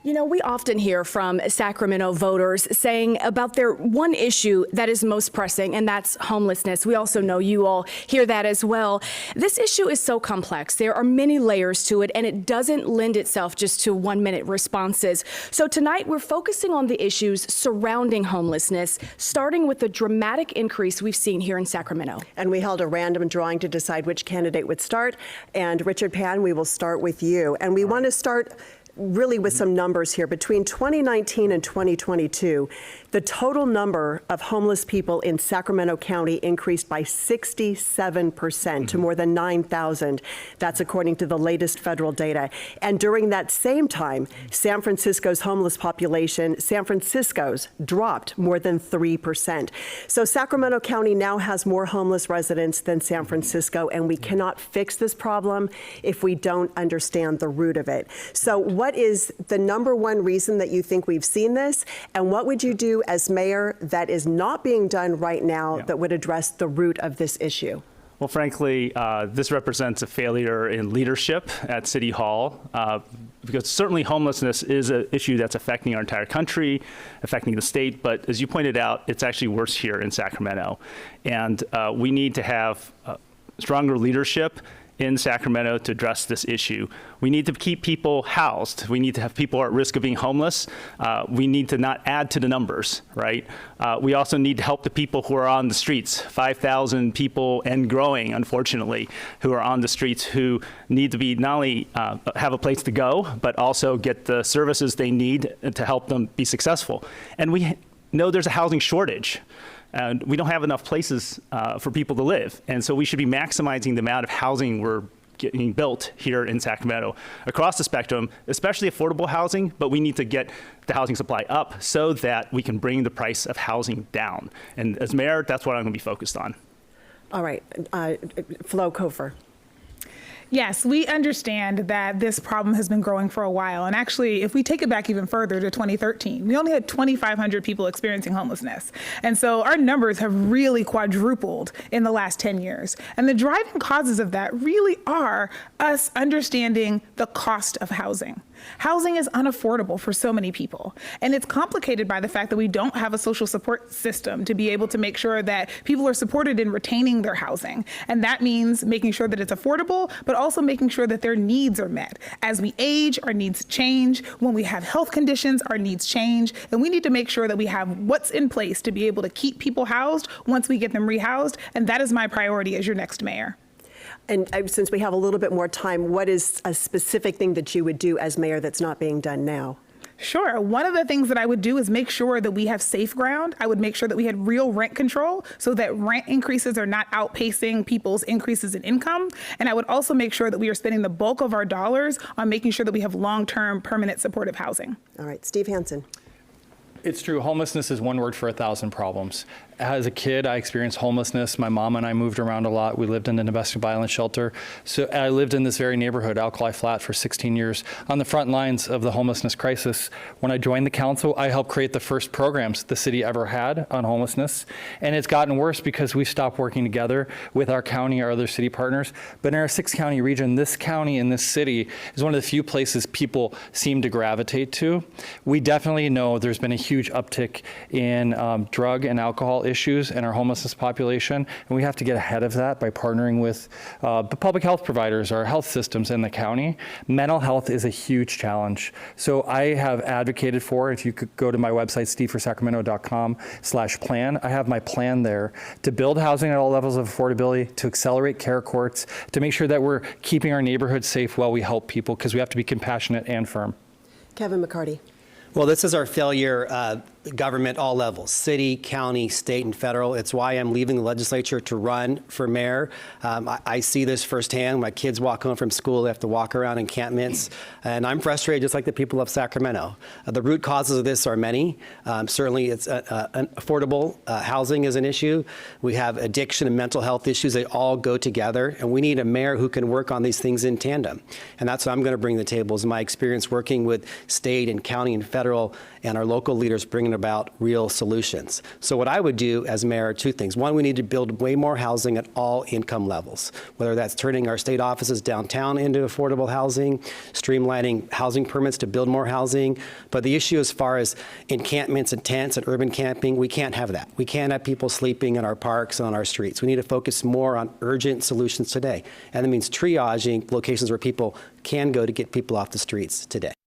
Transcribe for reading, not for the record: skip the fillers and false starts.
You know, we often hear from Sacramento voters saying about their one issue that is most pressing, and that's homelessness. We also know you all hear that as well. This issue is so complex. There are many layers to it, and it doesn't lend itself just to 1-minute responses. So tonight, we're focusing on the issues surrounding homelessness, starting with the dramatic increase we've seen here in Sacramento. And we held a random drawing to decide which candidate would start. And Richard Pan, we will start with you. And we want to start really with some numbers here. Between 2019 and 2022, the total number of homeless people in Sacramento County increased by 67% to more than 9,000. That's according to the latest federal data. And during that same time, San Francisco's homeless population, San Francisco's dropped more than 3%. So Sacramento County now has more homeless residents than San Francisco, and we cannot fix this problem if we don't understand the root of it. So what is the number one reason that you think we've seen this, and what would you do as mayor that is not being done right now that would address the root of this issue? Well, frankly, this represents a failure in leadership at City Hall, because certainly homelessness is an issue that's affecting our entire country, affecting the state, but as you pointed out, it's actually worse here in Sacramento. And we need to have stronger leadership in Sacramento to address this issue. We need to keep people housed. We need to have people at risk of being homeless. We need to not add to the numbers, right? We also need to help the people who are on the streets, 5,000 people and growing, unfortunately, who are on the streets, who need to be not only have a place to go, but also get the services they need to help them be successful. And we know there's a housing shortage. And we don't have enough places for people to live. And so we should be maximizing the amount of housing we're getting built here in Sacramento across the spectrum, especially affordable housing, but we need to get the housing supply up so that we can bring the price of housing down. And as mayor, that's what I'm gonna be focused on. All right, Flo Kofer. Yes, we understand that this problem has been growing for a while. And actually, if we take it back even further to 2013, we only had 2,500 people experiencing homelessness. And so our numbers have really quadrupled in the last 10 years. And the driving causes of that really are us understanding the cost of housing. Housing is unaffordable for so many people. And it's complicated by the fact that we don't have a social support system to be able to make sure that people are supported in retaining their housing. And that means making sure that it's affordable, but also making sure that their needs are met. As we age, our needs change. When we have health conditions, our needs change. And we need to make sure that we have what's in place to be able to keep people housed once we get them rehoused. And that is my priority as your next mayor. And since we have a little bit more time, what is a specific thing that you would do as mayor that's not being done now? Sure. One of the things that I would do is make sure that we have safe ground. I would make sure that we had real rent control so that rent increases are not outpacing people's increases in income. And I would also make sure that we are spending the bulk of our dollars on making sure that we have long-term permanent supportive housing. All right, Steve Hansen. It's true. Homelessness is one word for 1,000 problems. As a kid, I experienced homelessness. My mom and I moved around a lot. We lived in a domestic violence shelter. So I lived in this very neighborhood, Alkali Flat, for 16 years. On the front lines of the homelessness crisis, when I joined the council, I helped create the first programs the city ever had on homelessness. And it's gotten worse because we stopped working together with our county, our other city partners. But in our 6-county region, this county and this city is one of the few places people seem to gravitate to. We definitely know there's been a huge uptick in drug and alcohol issues in our homelessness population, and we have to get ahead of that by partnering with the public health providers, our health systems in the county. Mental health is a huge challenge. So I have advocated for, if you could go to my website, steveforsacramento.com/plan, I have my plan there to build housing at all levels of affordability, to accelerate care courts, to make sure that we're keeping our neighborhoods safe while we help people, because we have to be compassionate and firm. Kevin McCarty. Well, this is our failure government, all levels, city, county, state, and federal. It's why I'm leaving the legislature to run for mayor. I see this firsthand. My kids walk home from school, they have to walk around encampments, and I'm frustrated just like the people of Sacramento. The root causes of this are many. Certainly, it's affordable housing is an issue. We have addiction and mental health issues. They all go together, and we need a mayor who can work on these things in tandem. And that's what I'm going to bring to the table is my experience working with state and county and federal and our local leaders bringing about real solutions. So what I would do as mayor are two things. One, we need to build way more housing at all income levels, whether that's turning our state offices downtown into affordable housing, streamlining housing permits to build more housing. But the issue as far as encampments and tents and urban camping, we can't have that. We can't have people sleeping in our parks and on our streets. We need to focus more on urgent solutions today. And that means triaging locations where people can go to get people off the streets today.